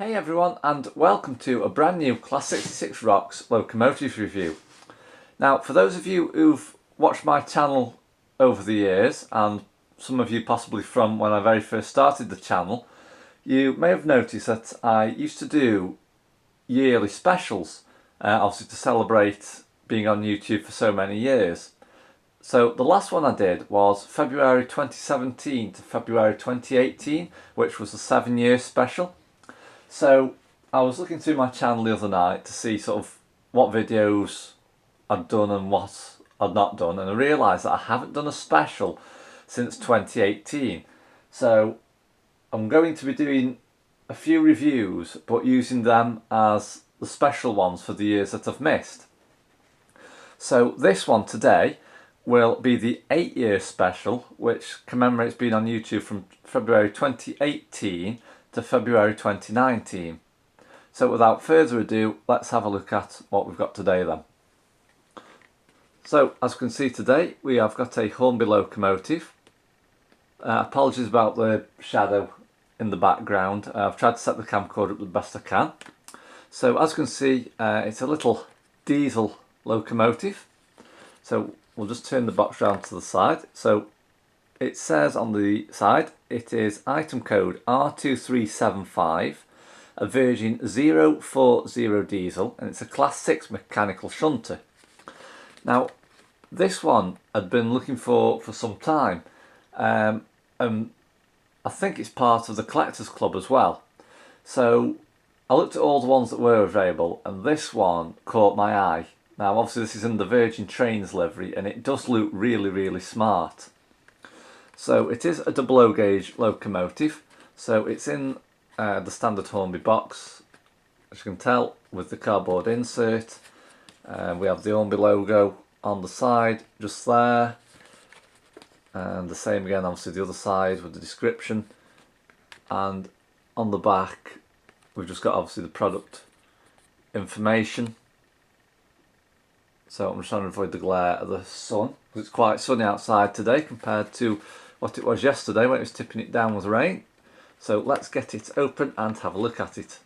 Hey everyone, and welcome to a brand new Class 66 Rocks Locomotive review. Now, for those of you who've watched my channel over the years, and some of you possibly from when I very first started the channel, you may have noticed that I used to do yearly specials, obviously to celebrate being on YouTube for so many years. So the last one I did was February 2017 to February 2018, which was a 7-year special. So I was looking through my channel the other night to see sort of what videos I'd done and what I'd not done, and I realised that I haven't done a special since 2018. So I'm going to be doing a few reviews, but using them as the special ones for the years that I've missed. So this one today will be the 8-year special, which commemorates being on YouTube from February 2018 to February 2019. So without further ado, let's have a look at what we've got today then. So as you can see today, we have got a Hornby locomotive. Apologies about the shadow in the background. I've tried to set the camcorder up the best I can. So as you can see, it's a little diesel locomotive. So we'll just turn the box round to the side. So it says on the side, it is item code R2375, a Virgin 040 diesel, and it's a Class 6 mechanical shunter. Now, this one I'd been looking for some time, and I think it's part of the Collectors Club as well. So I looked at all the ones that were available, and this one caught my eye. Now, obviously this is in the Virgin Trains livery, and it does look really smart. So it is a double O gauge locomotive, so it's in the standard Hornby box, as you can tell, with the cardboard insert. We have the Hornby logo on the side, just there, and the same again obviously the other side with the description, and on the back we've just got obviously the product information. So I'm just trying to avoid the glare of the sun, because it's quite sunny outside today compared to what it was yesterday when it was tipping it down with rain. So let's get it open and have a look at it.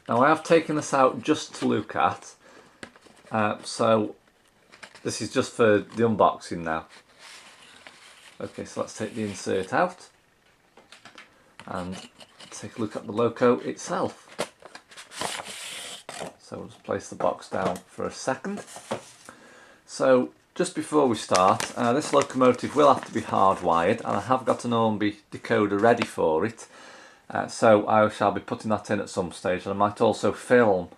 Now I have taken this out just to look at, so this is just for the unboxing now. Okay, so let's take the insert out and take a look at the loco itself. So we'll just place the box down for a second. So just before we start, this locomotive will have to be hardwired, and I have got an Hornby decoder ready for it. So I shall be putting that in at some stage, and I might also film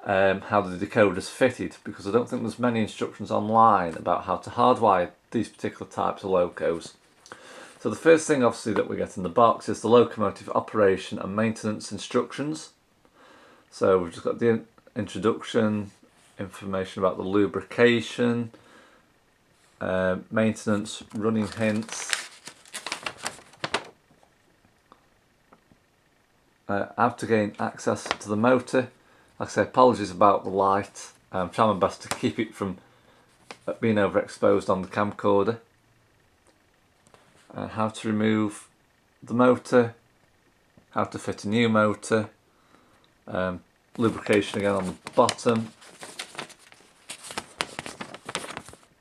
how the decoder's fitted, because I don't think there's many instructions online about how to hardwire these particular types of locos. So the first thing obviously that we get in the box is the locomotive operation and maintenance instructions. So we've just got the introduction, information about the lubrication, maintenance, running hints, how to gain access to the motor. Like I say, apologies about the light. I'm trying my best to keep it from being overexposed on the camcorder. How to remove the motor, how to fit a new motor, lubrication again on the bottom,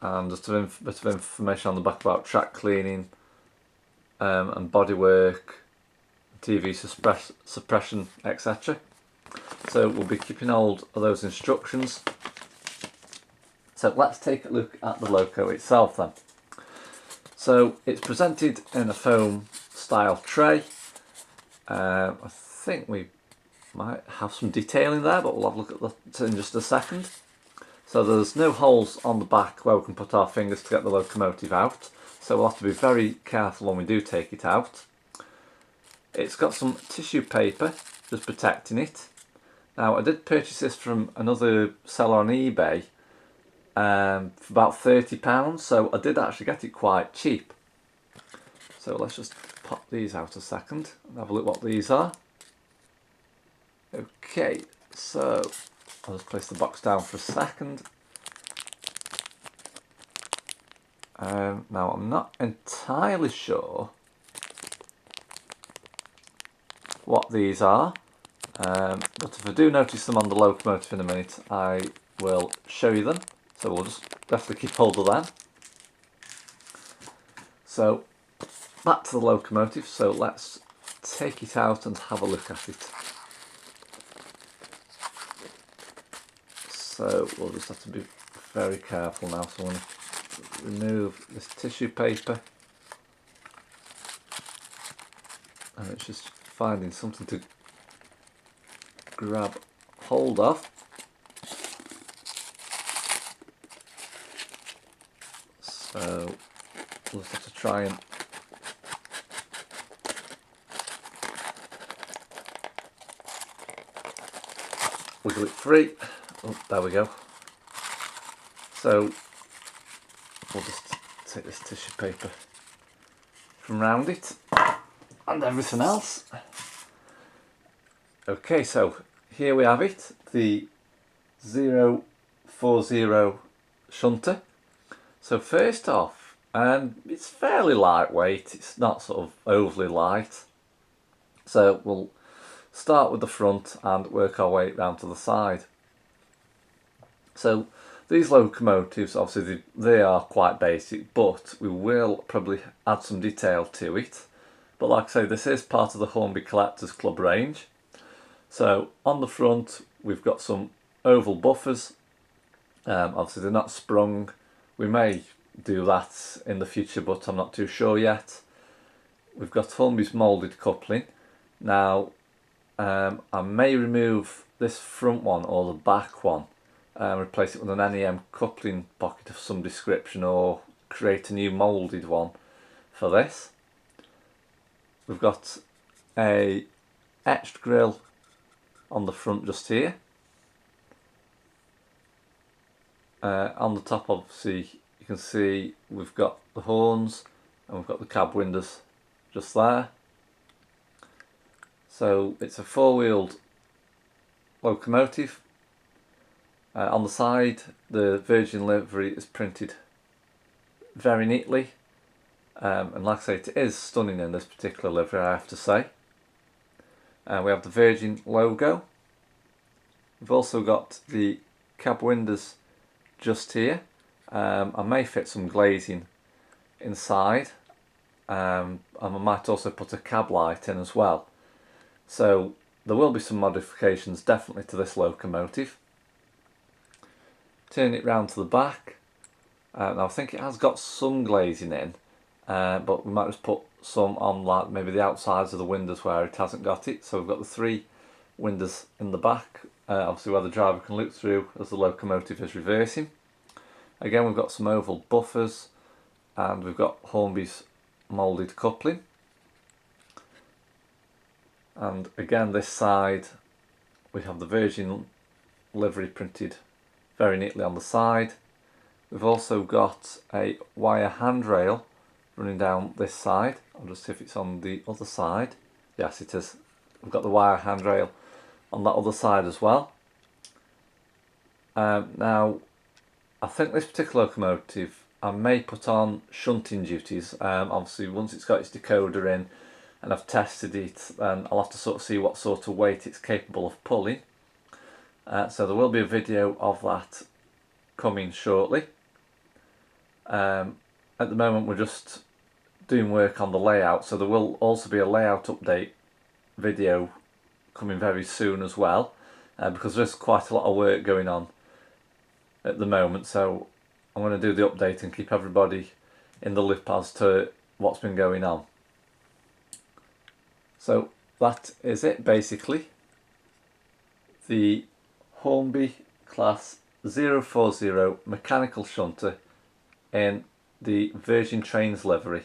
and just a bit of information on the back about track cleaning and bodywork, TV suppression, etc. So we'll be keeping hold of those instructions. So let's take a look at the loco itself then. So it's presented in a foam style tray. I think we might have some detailing there, but we'll have a look at that in just a second. So there's no holes on the back where we can put our fingers to get the locomotive out, so we'll have to be very careful when we do take it out. It's got some tissue paper just protecting it. Now I did purchase this from another seller on eBay for about £30, so I did actually get it quite cheap. So let's just pop these out a second and have a look what these are. Okay, so I'll just place the box down for a second. Now I'm not entirely sure what these are, but if I do notice them on the locomotive in a minute, I will show you them. So we'll just definitely keep hold of them. So back to the locomotive, so let's take it out and have a look at it. So we'll just have to be very careful now. So I'm going to remove this tissue paper, and it's just finding something to grab hold of. So we'll just have to try and wiggle it free. Oh, there we go. So we'll just take this tissue paper from round it and everything else. Okay, so here we have it, the 040 shunter. So first off, it's fairly lightweight, it's not sort of overly light. So we'll start with the front and work our way round to the side. So these locomotives, obviously they are quite basic, but we will probably add some detail to it. But like I say, this is part of the Hornby Collectors Club range. So on the front we've got some oval buffers. Obviously they're not sprung. We may do that in the future, but I'm not too sure yet. We've got Hornby's moulded coupling. Now I may remove this front one or the back one and replace it with an NEM coupling pocket of some description, or create a new moulded one for this. We've got a etched grille on the front just here. On the top, obviously you can see we've got the horns and we've got the cab windows just there. So it's a four-wheeled locomotive. On the side, the Virgin livery is printed very neatly, and like I say, it is stunning in this particular livery, I have to say. We have the Virgin logo. We've also got the cab windows just here. I may fit some glazing inside, and I might also put a cab light in as well. So there will be some modifications definitely to this locomotive. Turn it round to the back. Now I think it has got some glazing in, but we might just put some on, like maybe the outsides of the windows where it hasn't got it. So we've got the three windows in the back, obviously where the driver can look through as the locomotive is reversing. Again, we've got some oval buffers, and we've got Hornby's moulded coupling. And again, this side we have the Virgin livery printed very neatly on the side. We've also got a wire handrail running down this side. I'll just see if it's on the other side. Yes, it is. We've got the wire handrail on that other side as well. Now, I think this particular locomotive I may put on shunting duties. Obviously, once it's got its decoder in and I've tested it, then I'll have to sort of see what sort of weight it's capable of pulling. So there will be a video of that coming shortly. At the moment we're just doing work on the layout, so there will also be a layout update video coming very soon as well, because there's quite a lot of work going on at the moment. So I'm going to do the update and keep everybody in the loop as to what's been going on. So that is it basically. The Hornby class 040 mechanical shunter in the Virgin Trains livery.